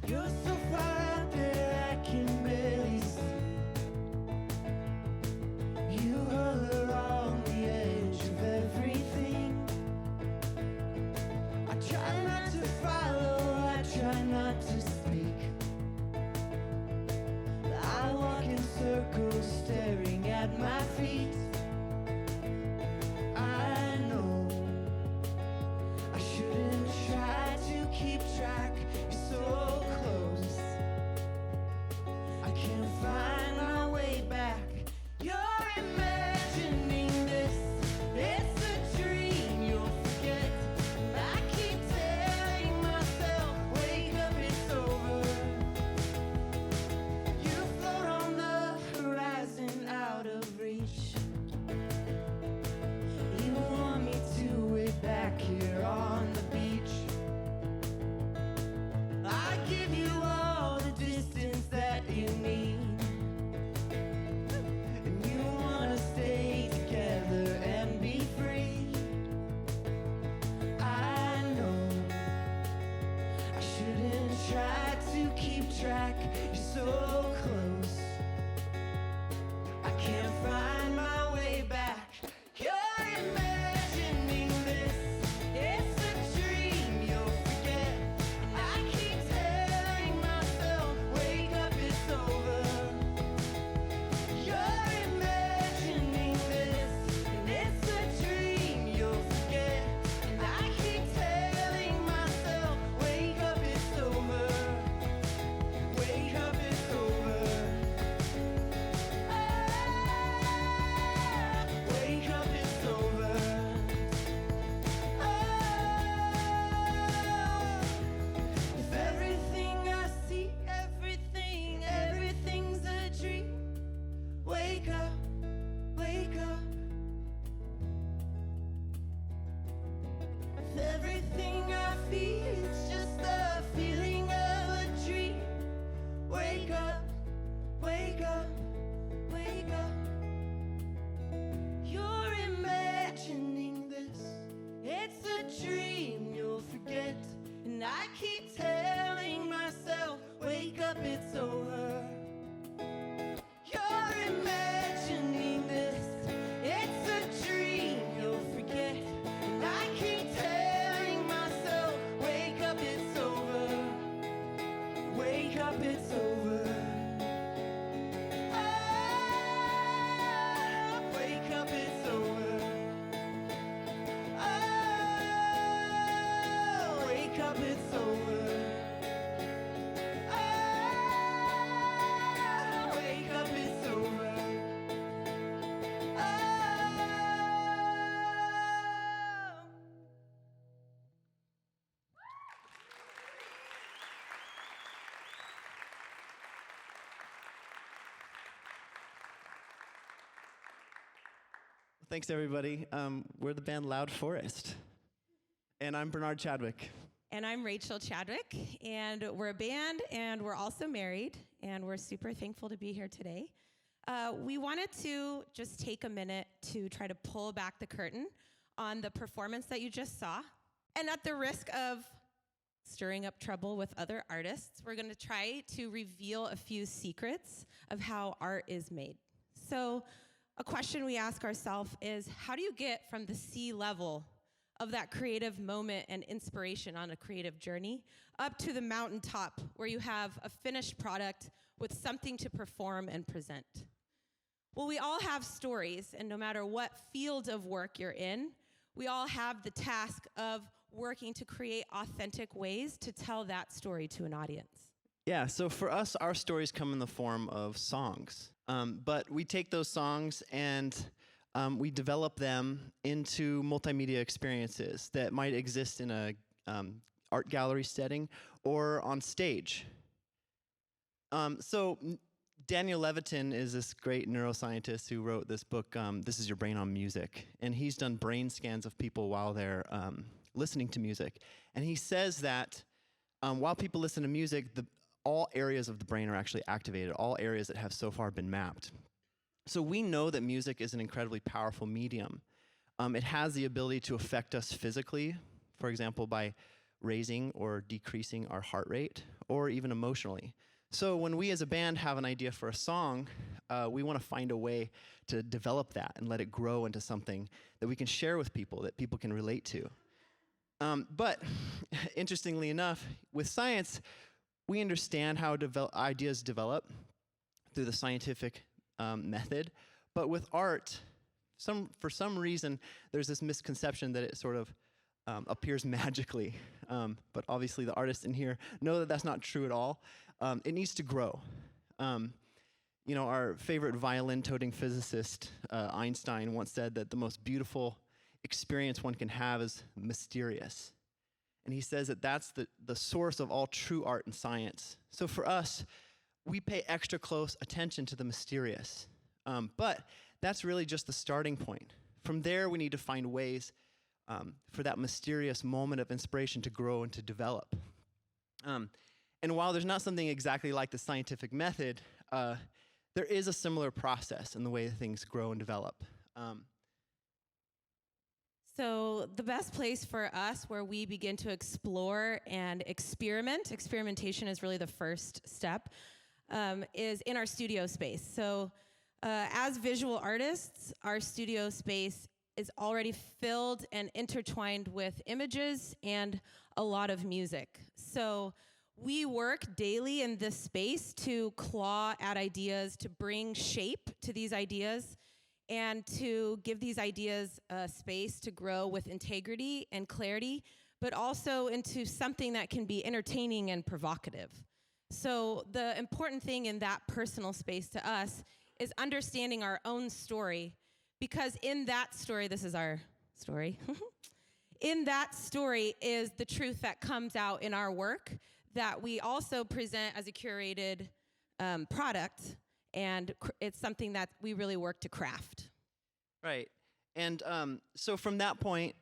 You're so far out there I can barely see. You hover on the edge of everything. I try not to follow, I try not to speak. I walk in circles staring at my feet. I know I shouldn't try to keep track. You're so close, I can't find my way back. You're imagining this, it's a dream you'll forget. I keep telling myself, wake up, it's over. You float on the horizon out of reach. You want me to wait back here on the beach. I give you all the distance that you need. And you wanna stay together and be free. I know I shouldn't try to keep track. You're so close, I can't find my way back. You're imagining this, it's a dream you'll forget. And I keep telling myself, wake up, it's over. You're imagining this, and it's a dream you'll forget. And I keep telling myself, wake up, it's over. Wake up, it's over. Wake up, it's over. If everything I see, everything's a dream. Wake up, wake up. If everything I feel is just a feeling of a dream. Wake up, wake up, wake up. You're imagining this, it's a dream you'll forget. And I keep telling myself, wake up, it's over. You're imagining this, it's a dream you'll forget. And I keep telling myself, wake up, it's over. Wake up, it's over. Wake up, it's over. Wake up, it's over. Wake up, it's over. Thanks, everybody. We're the band Loud Forest. And I'm Bernard Chadwick. And I'm Rachel Chadwick, and we're a band, and we're also married, and we're super thankful to be here today. We wanted to just take a minute to try to pull back the curtain on the performance that you just saw. And at the risk of stirring up trouble with other artists, we're going to try to reveal a few secrets of how art is made. So a question we ask ourselves is, how do you get from the sea level of that creative moment and inspiration on a creative journey up to the mountaintop where you have a finished product with something to perform and present? Well, we all have stories, and no matter what field of work you're in, we all have the task of working to create authentic ways to tell that story to an audience. Yeah, so for us, our stories come in the form of songs. But we take those songs and we develop them into multimedia experiences that might exist in a art gallery setting or on stage. So Daniel Levitin is this great neuroscientist who wrote this book, This Is Your Brain on Music. And he's done brain scans of people while they're listening to music. And he says that while people listen to music, all areas of the brain are actually activated, all areas that have so far been mapped. So we know that music is an incredibly powerful medium. It has the ability to affect us physically, for example, by raising or decreasing our heart rate, or even emotionally. So when we as a band have an idea for a song, we want to find a way to develop that and let it grow into something that we can share with people, that people can relate to. But interestingly enough, with science, we understand how ideas develop through the scientific method. But with art, for some reason, there's this misconception that it sort of appears magically. But obviously the artists in here know that that's not true at all. It needs to grow. Our favorite violin-toting physicist, Einstein, once said that the most beautiful experience one can have is mysterious. And he says that that's the source of all true art and science. So for us, we pay extra close attention to the mysterious. But that's really just the starting point. From there, we need to find ways for that mysterious moment of inspiration to grow and to develop. And while there's not something exactly like the scientific method, there is a similar process in the way that things grow and develop. So the best place for us where we begin to explore and experimentation is really the first step, is in our studio space. So as visual artists, our studio space is already filled and intertwined with images and a lot of music. So we work daily in this space to claw at ideas, to bring shape to these ideas, and to give these ideas a space to grow with integrity and clarity, but also into something that can be entertaining and provocative. So the important thing in that personal space to us is understanding our own story, because in that story, this is our story, in that story is the truth that comes out in our work that we also present as a curated product. And it's something that we really work to craft. Right. And so from that point,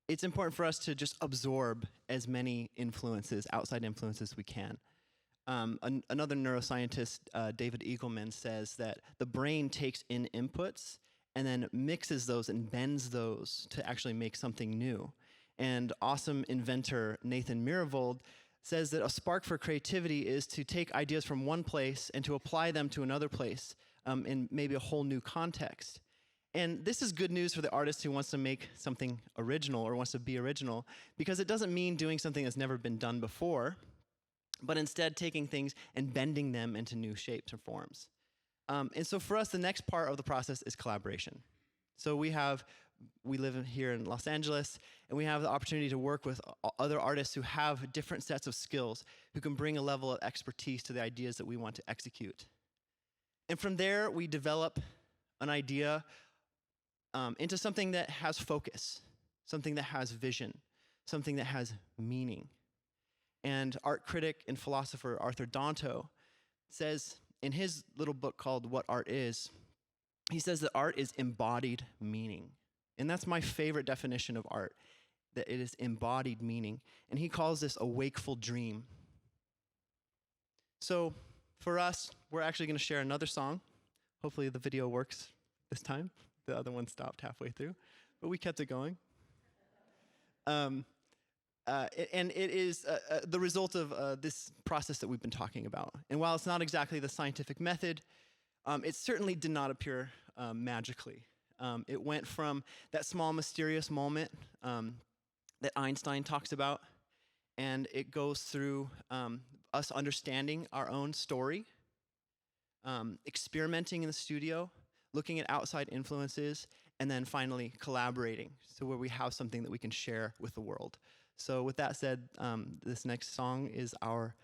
it's important for us to just absorb as many influences, outside influences, we can. Another neuroscientist, David Eagleman, says that the brain takes in inputs and then mixes those and bends those to actually make something new. And awesome inventor Nathan Myhrvold says that a spark for creativity is to take ideas from one place and to apply them to another place in maybe a whole new context. And this is good news for the artist who wants to make something original or wants to be original, because it doesn't mean doing something that's never been done before, but instead taking things and bending them into new shapes and forms. And so for us, the next part of the process is collaboration. So we live here in Los Angeles, and we have the opportunity to work with other artists who have different sets of skills, who can bring a level of expertise to the ideas that we want to execute. And from there, we develop an idea into something that has focus, something that has vision, something that has meaning. And art critic and philosopher Arthur Danto says in his little book called What Art Is, he says that art is embodied meaning. And that's my favorite definition of art, that it is embodied meaning. And he calls this a wakeful dream. So for us, we're actually going to share another song. Hopefully the video works this time. The other one stopped halfway through, but we kept it going. And it is the result of this process that we've been talking about. And while it's not exactly the scientific method, it certainly did not appear magically. It went from that small mysterious moment that Einstein talks about, and it goes through us understanding our own story, experimenting in the studio, looking at outside influences, and then finally collaborating, so where we have something that we can share with the world. So with that said, this next song is our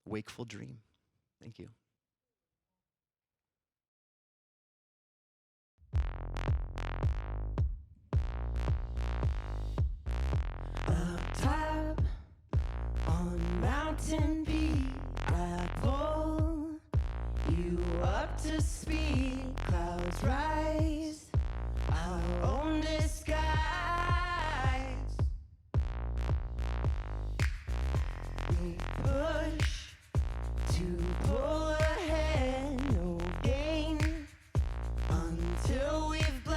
Wakeful Dream. Thank you. Up top on Mountain Peak, I pull you up to speed. Clouds rise, our own disguise. We push to pull ahead, no gain until we've blended.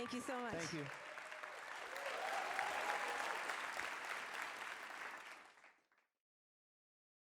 Thank you so much. Thank you.